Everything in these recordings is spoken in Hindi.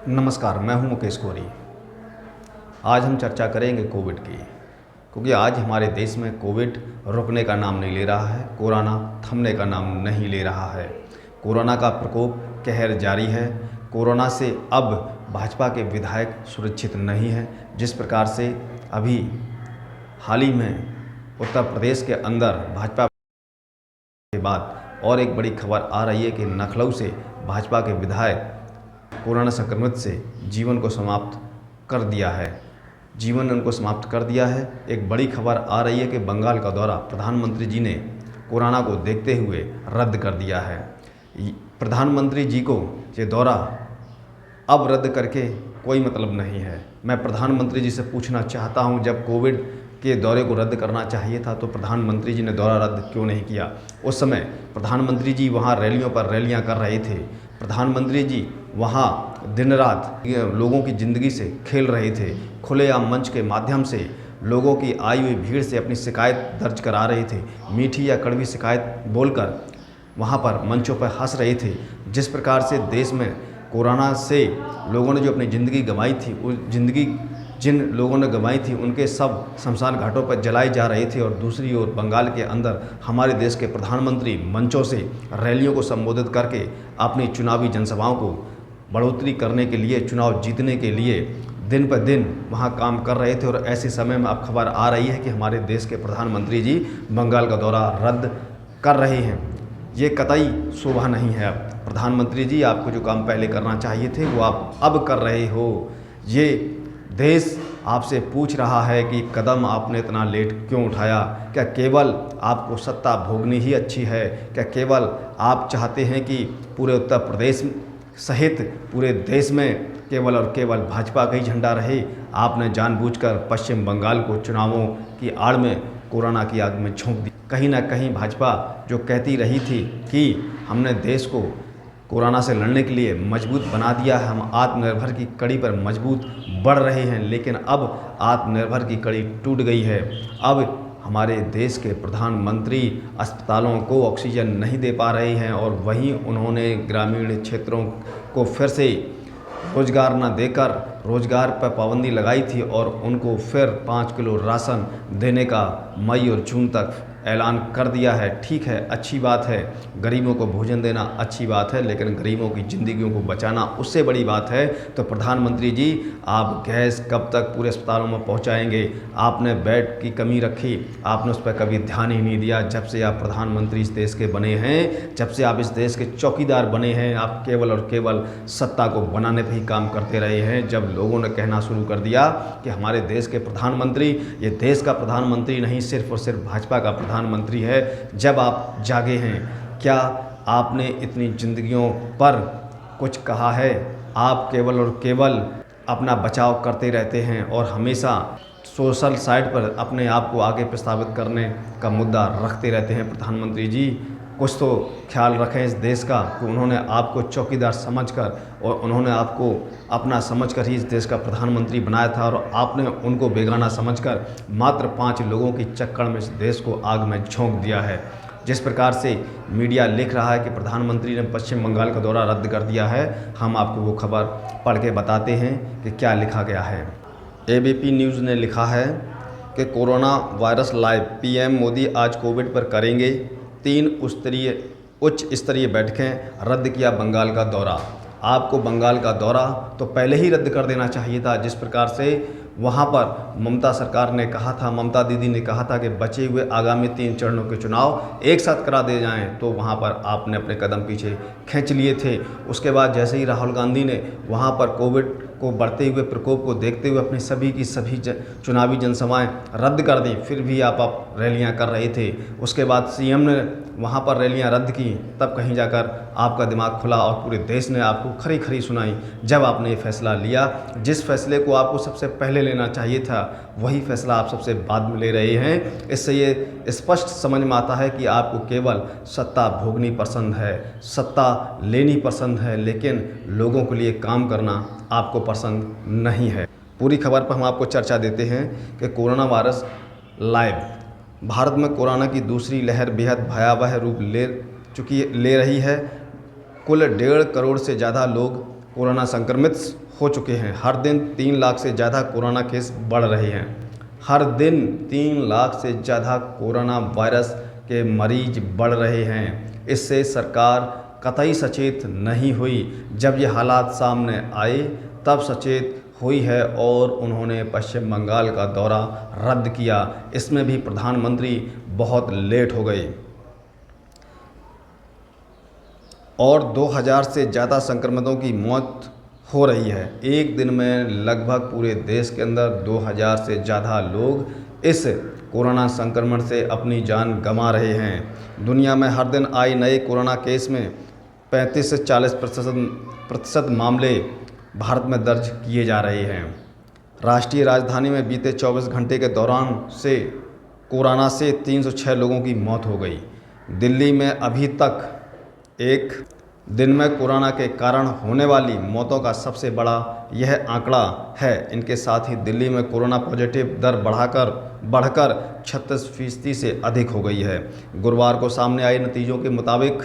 नमस्कार, मैं हूं मुकेश कोरी। आज हम चर्चा करेंगे कोविड की, क्योंकि आज हमारे देश में कोविड रुकने का नाम नहीं ले रहा है, कोरोना थमने का नाम नहीं ले रहा है। कोरोना का प्रकोप कहर जारी है। कोरोना से अब भाजपा के विधायक सुरक्षित नहीं हैं। जिस प्रकार से अभी हाल ही में उत्तर प्रदेश के अंदर भाजपा के बाद और एक बड़ी खबर आ रही है कि लखनऊ से भाजपा के विधायक कोरोना संक्रमित से जीवन को समाप्त कर दिया है। जीवन उनको समाप्त कर दिया है। एक बड़ी खबर आ रही है कि बंगाल का दौरा प्रधानमंत्री जी ने कोरोना को देखते हुए रद्द कर दिया है। प्रधानमंत्री जी को ये दौरा अब रद्द करके कोई मतलब नहीं है। मैं प्रधानमंत्री जी से पूछना चाहता हूं, जब कोविड के दौरे को रद्द करना चाहिए था तो प्रधानमंत्री जी ने दौरा रद्द क्यों नहीं किया? उस समय प्रधानमंत्री जी वहां रैलियों पर रैलियां कर रहे थे। प्रधानमंत्री जी वहां दिन रात लोगों की ज़िंदगी से खेल रहे थे। खुलेआम मंच के माध्यम से लोगों की आई हुई भीड़ से अपनी शिकायत दर्ज करा रहे थे। मीठी या कड़वी शिकायत बोलकर वहां पर मंचों पर हंस रहे थे। जिस प्रकार से देश में कोरोना से लोगों ने जो अपनी ज़िंदगी गंवाई थी, उस ज़िंदगी जिन लोगों ने गंवाई थी उनके सब शमशान घाटों पर जलाए जा रहे थे। और दूसरी ओर बंगाल के अंदर हमारे देश के प्रधानमंत्री मंचों से रैलियों को संबोधित करके अपनी चुनावी जनसभाओं को बढ़ोतरी करने के लिए, चुनाव जीतने के लिए दिन पर दिन वहां काम कर रहे थे। और ऐसे समय में अब खबर आ रही है कि हमारे देश के प्रधानमंत्री जी बंगाल का दौरा रद्द कर रहे हैं। ये कतई शोभा नहीं है। अब प्रधानमंत्री जी, आपको जो काम पहले करना चाहिए थे वो आप अब कर रहे हो। ये देश आपसे पूछ रहा है कि कदम आपने इतना लेट क्यों उठाया? क्या केवल आपको सत्ता भोगनी ही अच्छी है? क्या केवल आप चाहते हैं कि पूरे उत्तर प्रदेश सहित पूरे देश में केवल और केवल भाजपा का ही झंडा रहे? आपने जानबूझकर पश्चिम बंगाल को चुनावों की आड़ में कोरोना की आग में झोंक दिया। कहीं ना कहीं भाजपा जो कहती रही थी कि हमने देश को कोरोना से लड़ने के लिए मजबूत बना दिया है, हम आत्मनिर्भर की कड़ी पर मजबूत बढ़ रहे हैं, लेकिन अब आत्मनिर्भर की कड़ी टूट गई है। अब हमारे देश के प्रधानमंत्री अस्पतालों को ऑक्सीजन नहीं दे पा रहे हैं और वहीं उन्होंने ग्रामीण क्षेत्रों को फिर से रोजगार न देकर रोजगार पर पाबंदी लगाई थी और उनको फिर 5 किलो राशन देने का मई और जून तक ऐलान कर दिया है। ठीक है, अच्छी बात है, गरीबों को भोजन देना अच्छी बात है, लेकिन गरीबों की ज़िंदगियों को बचाना उससे बड़ी बात है। तो प्रधानमंत्री जी, आप गैस कब तक पूरे अस्पतालों में पहुंचाएंगे? आपने बेड की कमी रखी, आपने उस पर कभी ध्यान ही नहीं दिया। जब से आप प्रधानमंत्री इस देश के बने हैं, जब से आप इस देश के चौकीदार बने हैं, आप केवल और केवल सत्ता को बनाने पर ही काम करते रहे हैं। जब लोगों ने कहना शुरू कर दिया कि हमारे देश के प्रधानमंत्री, ये देश का प्रधानमंत्री नहीं, सिर्फ और सिर्फ भाजपा का प्रधानमंत्री है, जब आप जागे हैं, क्या आपने इतनी जिंदगियों पर कुछ कहा है? आप केवल और केवल अपना बचाव करते रहते हैं और हमेशा सोशल साइट पर अपने आप को आगे प्रस्तावित करने का मुद्दा रखते रहते हैं। प्रधानमंत्री जी, कुछ तो ख्याल रखें इस देश का कि उन्होंने आपको चौकीदार समझकर और उन्होंने आपको अपना समझकर ही इस देश का प्रधानमंत्री बनाया था और आपने उनको बेगाना समझकर मात्र 5 लोगों की चक्कर में इस देश को आग में झोंक दिया है। जिस प्रकार से मीडिया लिख रहा है कि प्रधानमंत्री ने पश्चिम बंगाल का दौरा रद्द कर दिया है, हम आपको वो खबर पढ़ के बताते हैं कि क्या लिखा गया है। एबीपी न्यूज़ ने लिखा है कि corona virus live, PM Modi आज कोविड पर करेंगे 3 उच्च स्तरीय बैठकें, रद्द किया बंगाल का दौरा। आपको बंगाल का दौरा तो पहले ही रद्द कर देना चाहिए था। जिस प्रकार से वहाँ पर ममता सरकार ने कहा था, ममता दीदी ने कहा था कि बचे हुए आगामी 3 चरणों के चुनाव एक साथ करा दिए जाएं, तो वहाँ पर आपने अपने कदम पीछे खींच लिए थे। उसके बाद जैसे ही राहुल गांधी ने वहाँ पर कोविड को बढ़ते हुए प्रकोप को देखते हुए अपनी सभी की सभी चुनावी जनसभाएं रद्द कर दी, फिर भी आप रैलियां कर रहे थे। उसके बाद सीएम ने वहाँ पर रैलियां रद्द की, तब कहीं जाकर आपका दिमाग खुला और पूरे देश ने आपको खरी खरी सुनाई जब आपने ये फैसला लिया। जिस फैसले को आपको सबसे पहले लेना चाहिए था, वही फैसला आप सबसे बाद में ले रहे हैं। इससे ये स्पष्ट समझ में आता है कि आपको केवल सत्ता भोगनी पसंद है, सत्ता लेनी पसंद है, लेकिन लोगों के लिए काम करना आपको पसंद नहीं है। पूरी खबर पर हम आपको चर्चा देते हैं कि कोरोना वायरस लाइव, भारत में कोरोना की दूसरी लहर बेहद भयावह रूप ले रही है। कुल 1.5 करोड़ से ज़्यादा लोग कोरोना संक्रमित हो चुके हैं। हर दिन 3 लाख से ज़्यादा कोरोना केस बढ़ रहे हैं। हर दिन 3 लाख से ज़्यादा कोरोना वायरस के मरीज बढ़ रहे हैं। इससे सरकार कतई सचेत नहीं हुई। जब ये हालात सामने आए तब सचेत हुई है और उन्होंने पश्चिम बंगाल का दौरा रद्द किया। इसमें भी प्रधानमंत्री बहुत लेट हो गए और 2000 से ज़्यादा संक्रमितों की मौत हो रही है। एक दिन में लगभग पूरे देश के अंदर 2000 से ज़्यादा लोग इस कोरोना संक्रमण से अपनी जान गंवा रहे हैं। दुनिया में हर दिन आए नए कोरोना केस में 35 से 40% मामले भारत में दर्ज किए जा रहे हैं। राष्ट्रीय राजधानी में बीते 24 घंटे के दौरान से कोरोना से 306 लोगों की मौत हो गई। दिल्ली में अभी तक एक दिन में कोरोना के कारण होने वाली मौतों का सबसे बड़ा यह आंकड़ा है। इनके साथ ही दिल्ली में कोरोना पॉजिटिव दर बढ़कर 36% से अधिक हो गई है। गुरुवार को सामने आए नतीजों के मुताबिक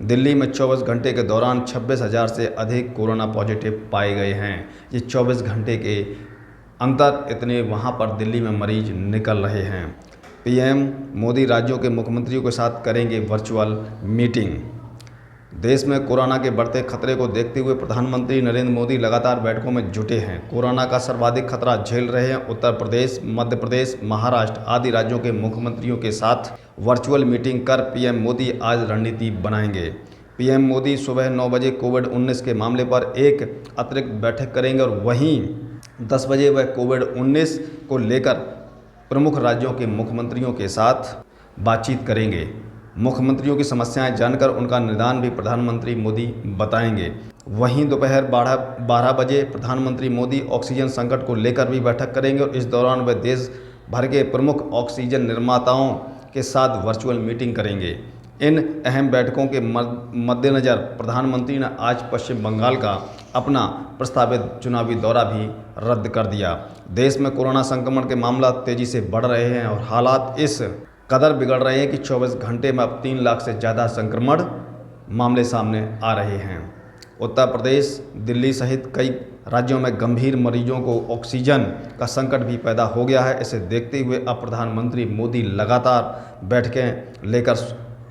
दिल्ली में 24 घंटे के दौरान 26,000 से अधिक कोरोना पॉजिटिव पाए गए हैं। ये 24 घंटे के अंतर इतने वहाँ पर दिल्ली में मरीज निकल रहे हैं। पीएम मोदी राज्यों के मुख्यमंत्रियों के साथ करेंगे वर्चुअल मीटिंग। देश में कोरोना के बढ़ते खतरे को देखते हुए प्रधानमंत्री नरेंद्र मोदी लगातार बैठकों में जुटे हैं। कोरोना का सर्वाधिक खतरा झेल रहे हैं उत्तर प्रदेश, मध्य प्रदेश, महाराष्ट्र आदि राज्यों के मुख्यमंत्रियों के साथ वर्चुअल मीटिंग कर पीएम मोदी आज रणनीति बनाएंगे। पीएम मोदी सुबह 9 बजे कोविड-19 के मामले पर एक अतिरिक्त बैठक करेंगे और वहीं 10 बजे वह कोविड-19 को लेकर प्रमुख राज्यों के मुख्यमंत्रियों के साथ बातचीत करेंगे। मुख्यमंत्रियों की समस्याएं जानकर उनका निदान भी प्रधानमंत्री मोदी बताएंगे। वहीं दोपहर 12 बजे प्रधानमंत्री मोदी ऑक्सीजन संकट को लेकर भी बैठक करेंगे और इस दौरान वे देश भर के प्रमुख ऑक्सीजन निर्माताओं के साथ वर्चुअल मीटिंग करेंगे। इन अहम बैठकों के मद्देनज़र प्रधानमंत्री ने आज पश्चिम बंगाल का अपना प्रस्तावित चुनावी दौरा भी रद्द कर दिया। देश में कोरोना संक्रमण के मामला तेज़ी से बढ़ रहे हैं और हालात इस कदर बिगड़ रहे हैं कि 24 घंटे में अब 3 लाख से ज़्यादा संक्रमण मामले सामने आ रहे हैं। उत्तर प्रदेश, दिल्ली सहित कई राज्यों में गंभीर मरीजों को ऑक्सीजन का संकट भी पैदा हो गया है। इसे देखते हुए अब प्रधानमंत्री मोदी लगातार बैठकें लेकर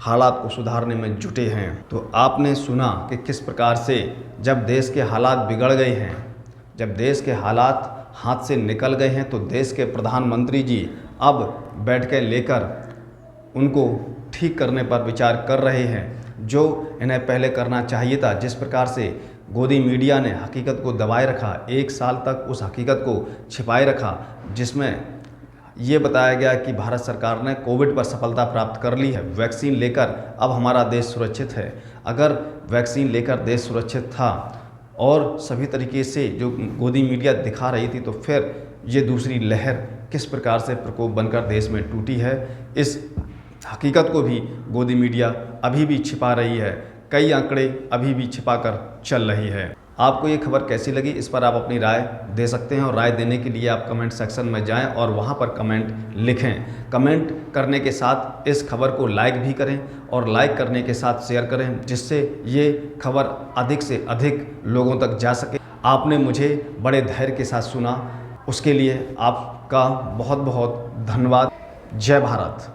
हालात को सुधारने में जुटे हैं। तो आपने सुना कि किस प्रकार से जब देश के हालात बिगड़ गए हैं, जब देश के हालात हाथ से निकल गए हैं तो देश के प्रधानमंत्री जी अब बैठकें लेकर उनको ठीक करने पर विचार कर रहे हैं, जो इन्हें पहले करना चाहिए था। जिस प्रकार से गोदी मीडिया ने हकीकत को दबाए रखा, 1 साल तक उस हकीकत को छिपाए रखा, जिसमें ये बताया गया कि भारत सरकार ने कोविड पर सफलता प्राप्त कर ली है, वैक्सीन लेकर अब हमारा देश सुरक्षित है। अगर वैक्सीन लेकर देश सुरक्षित था और सभी तरीके से जो गोदी मीडिया दिखा रही थी, तो फिर ये दूसरी लहर किस प्रकार से प्रकोप बनकर देश में टूटी है, इस हकीकत को भी गोदी मीडिया अभी भी छिपा रही है। कई आंकड़े अभी भी छिपाकर चल रही है। आपको ये खबर कैसी लगी, इस पर आप अपनी राय दे सकते हैं और राय देने के लिए आप कमेंट सेक्शन में जाएं और वहां पर कमेंट लिखें। कमेंट करने के साथ इस खबर को लाइक भी करें और लाइक करने के साथ शेयर करें, जिससे ये खबर अधिक से अधिक लोगों तक जा सके। आपने मुझे बड़े धैर्य के साथ सुना, उसके लिए आपका बहुत बहुत धन्यवाद। जय भारत।